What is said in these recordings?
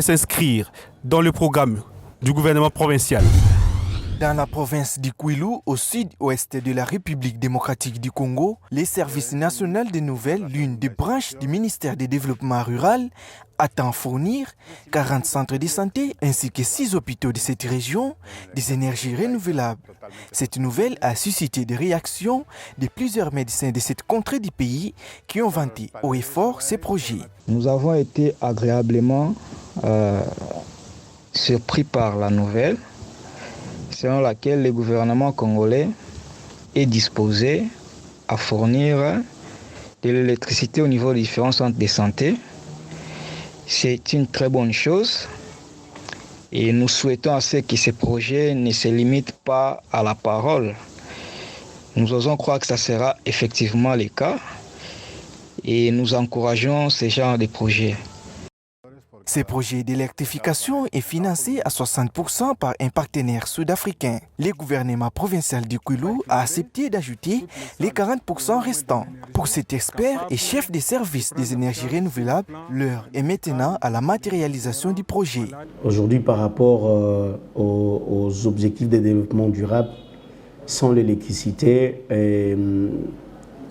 s'inscrire dans le programme du gouvernement provincial. Dans la province du Kwilu, au sud-ouest de la République démocratique du Congo, les services nationaux des nouvelles, l'une des branches du ministère du Développement rural, attend fournir 40 centres de santé ainsi que 6 hôpitaux de cette région des énergies renouvelables. Cette nouvelle a suscité des réactions de plusieurs médecins de cette contrée du pays qui ont vanté haut et fort ces projets. Nous avons été agréablement surpris par la nouvelle selon laquelle le gouvernement congolais est disposé à fournir de l'électricité au niveau des différents centres de santé. C'est une très bonne chose et nous souhaitons à ce que ces projets ne se limitent pas à la parole. Nous osons croire que ça sera effectivement le cas et nous encourageons ce genre de projets. Ce projet d'électrification est financé à 60% par un partenaire sud-africain. Le gouvernement provincial du Kwilu a accepté d'ajouter les 40% restants. Pour cet expert et chef des services des énergies renouvelables, l'heure est maintenant à la matérialisation du projet. Aujourd'hui, par rapport aux objectifs de développement durable, sans l'électricité,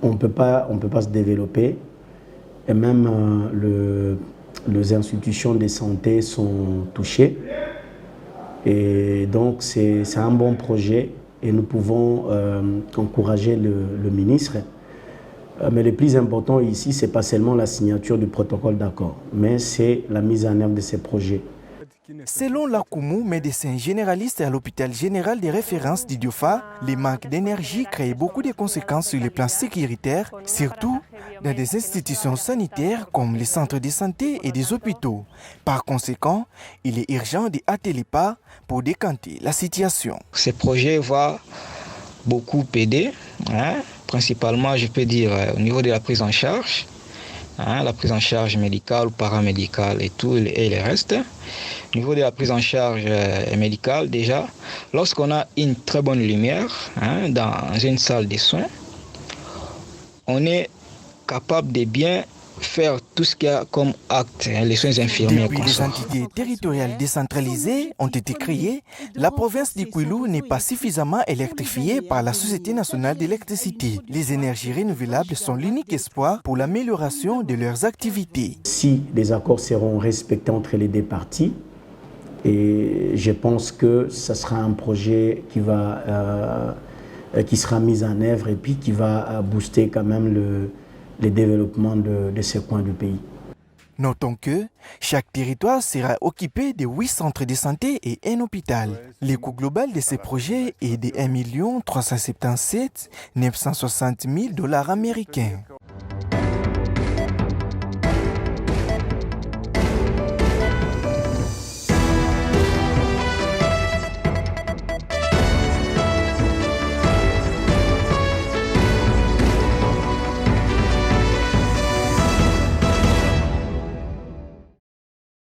on ne peut pas se développer. Et même les institutions de santé sont touchées. Et donc, c'est un bon projet et nous pouvons encourager le ministre. Mais le plus important ici, ce n'est pas seulement la signature du protocole d'accord, mais c'est la mise en œuvre de ces projets. Selon Lakoumou, médecin généraliste à l'hôpital général de référence d'Idiofa, les manques d'énergie créent beaucoup de conséquences sur le plan sécuritaire, surtout dans des institutions sanitaires comme les centres de santé et des hôpitaux. Par conséquent, il est urgent de hâter les pas pour décanter la situation. Ce projet va beaucoup aider, principalement, je peux dire, au niveau de la prise en charge, la prise en charge médicale ou paramédicale et tout, et le reste. Au niveau de la prise en charge médicale, déjà, lorsqu'on a une très bonne lumière dans une salle de soins, on est capable de bien faire tout ce qu'il y a comme acte, les soins infirmiers. Depuis les entités territoriales décentralisées ont été créées, la province du Kwilu n'est pas suffisamment électrifiée par la Société nationale d'électricité. Les énergies renouvelables sont l'unique espoir pour l'amélioration de leurs activités. Si les accords seront respectés entre les deux parties, et je pense que ce sera un projet qui sera mis en œuvre et puis qui va booster quand même le développement de ces coins du pays. Notons que chaque territoire sera équipé de 8 centres de santé et un hôpital. Le coût global de ces projets est de 1 377 960 000 $ américains.